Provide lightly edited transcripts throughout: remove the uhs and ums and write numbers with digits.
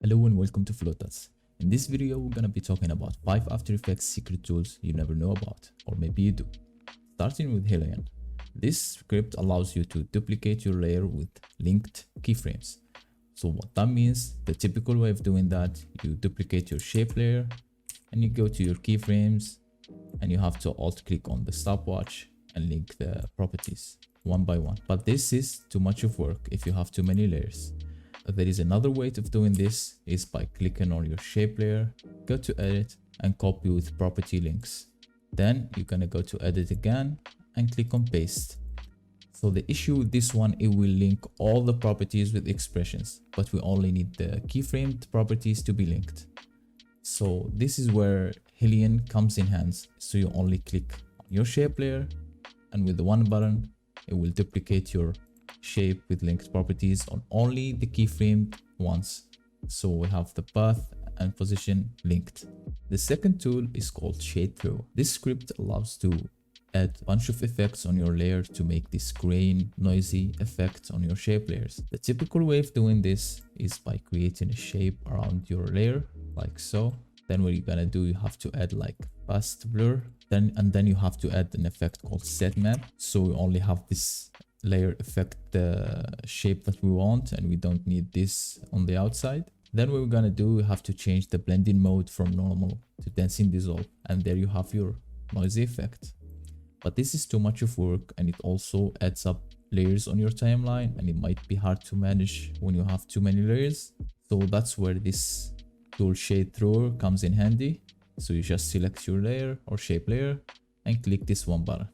Hello and welcome to FLOWTUTS. In this video, we're gonna be talking about 5 After Effects secret tools you never know about, or maybe you do. Starting with Helion. This script allows you to duplicate your layer with linked keyframes. So what that means, the typical way of doing that, you duplicate your shape layer and you go to your keyframes and you have to alt click on the stopwatch and link the properties one by one. But this is too much of work if you have too many layers. There is another way of doing this is by clicking on your shape layer, go to edit and copy with property links. Then you're gonna go to edit again and click on paste. So the issue with this one, it will link all the properties with expressions, but we only need the keyframed properties to be linked. So this is where Helion comes in hands. So you only click on your shape layer and with the one button, it will duplicate your shape with linked properties on only the keyframed ones. So we have the path and position linked. The second tool is called Shade Through. This script allows to add a bunch of effects on your layer to make this grain, noisy effect on your shape layers. The typical way of doing this is by creating a shape around your layer, like so. Then what you're gonna do, you have to add like fast blur, then you have to add an effect called set map. So we only have this layer affect the shape that we want and we don't need this on the outside. Then what we're gonna do, we have to change the blending mode from normal to dancing dissolve, and there you have your noisy effect. But this is too much of work and it also adds up layers on your timeline and it might be hard to manage when you have too many layers. So that's where this tool Shade Thrower comes in handy. So you just select your layer or shape layer and click this one button,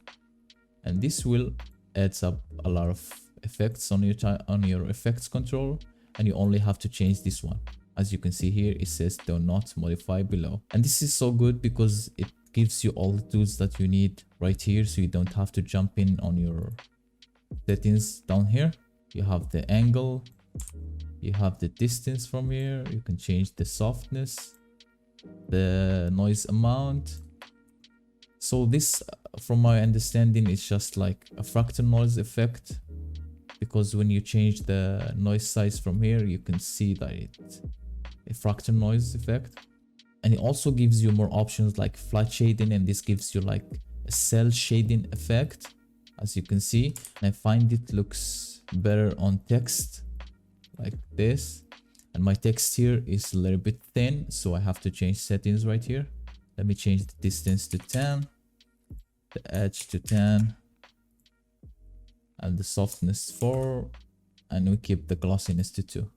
and this will adds up a lot of effects on your effects control, and you only have to change this one. As you can see here, it says do not modify below, and this is so good because it gives you all the tools that you need right here, so you don't have to jump in on your settings down here. You have the angle, you have the distance from here, you can change the softness, the noise amount. So this, from my understanding, is just like a fractal noise effect, because when you change the noise size from here, you can see that it's a fractal noise effect. And it also gives you more options like flat shading, and this gives you like a cell shading effect, as you can see. And I find it looks better on text like this. And my text here is a little bit thin, so I have to change settings right here. Let me change the distance to 10, the edge to 10, and the softness 4, and we keep the glossiness to 2.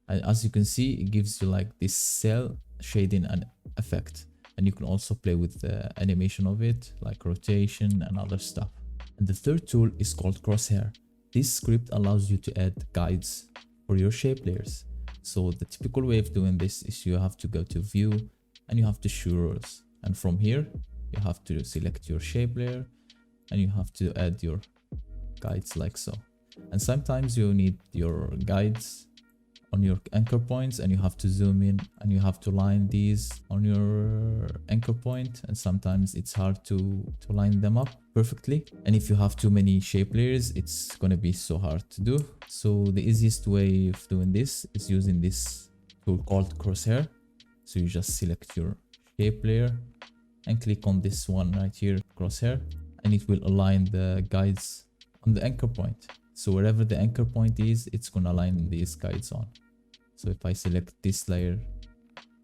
And as you can see, it gives you like this cell shading and effect, and you can also play with the animation of it, like rotation and other stuff. And the third tool is called Crosshair. This script allows you to add guides for your shape layers. So the typical way of doing this is you have to go to view and you have to show rules, and from here you have to select your shape layer and you have to add your guides like so. And sometimes you need your guides on your anchor points and you have to zoom in and you have to line these on your anchor point, and sometimes it's hard to line them up perfectly. And if you have too many shape layers, it's gonna be so hard to do. So the easiest way of doing this is using this tool called Crosshair. So you just select your shape layer and click on this one right here, Crosshair, and it will align the guides on the anchor point. So wherever the anchor point is, it's gonna align these guides on. So if I select this layer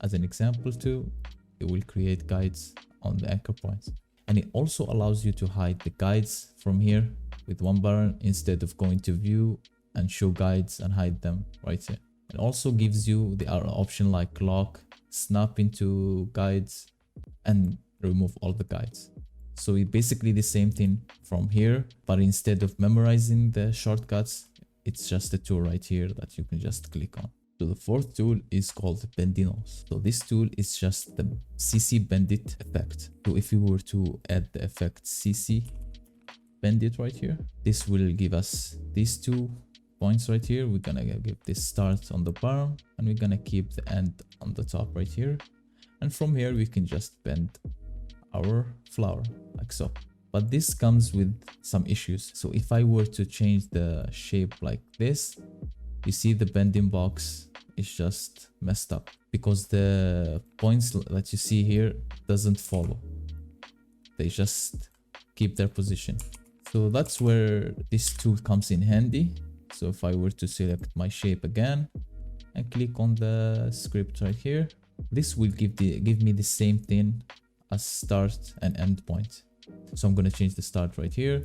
as an example too, it will create guides on the anchor points. And it also allows you to hide the guides from here with one button instead of going to view and show guides and hide them right here. It also gives you the other option like lock, snap into guides, and remove all the guides. So it's basically the same thing from here, but instead of memorizing the shortcuts, it's just a tool right here that you can just click on. So the fourth tool is called Bendinose. So this tool is just the CC Bendit effect. So if you were to add the effect CC Bendit right here, this will give us these 2 points right here. We're gonna give this start on the bottom and we're gonna keep the end on the top right here. And from here we can just bend our flower like so. But this comes with some issues. So if I were to change the shape like this, you see the bending box is just messed up because the points that you see here doesn't follow. They just keep their position. So that's where this tool comes in handy. So if I were to select my shape again and click on the script right here, this will give me the same thing as start and end point. So I'm going to change the start right here,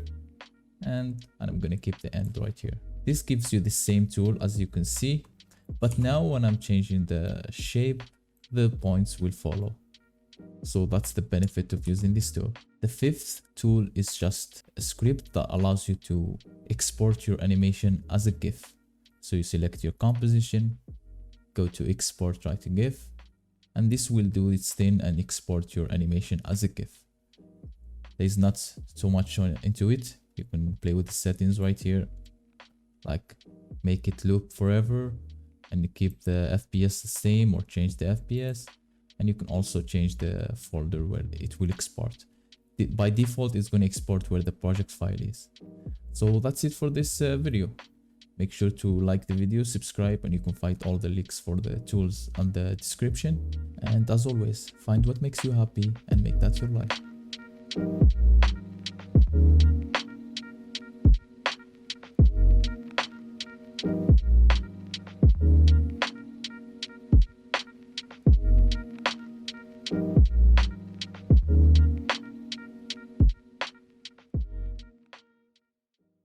and I'm going to keep the end right here. This gives you the same tool as you can see, but now when I'm changing the shape, the points will follow. So that's the benefit of using this tool. The fifth tool is just a script that allows you to export your animation as a GIF. So you select your composition, go to export, try to GIF, and this will do its thing and export your animation as a GIF. There's not so much into it. You can play with the settings right here, like make it loop forever and you keep the FPS the same or change the FPS. And you can also change the folder where it will export. By default, it's going to export where the project file is. So that's it for this video. Make sure to like the video, subscribe, and you can find all the links for the tools on the description. And as always, find what makes you happy and make that your life.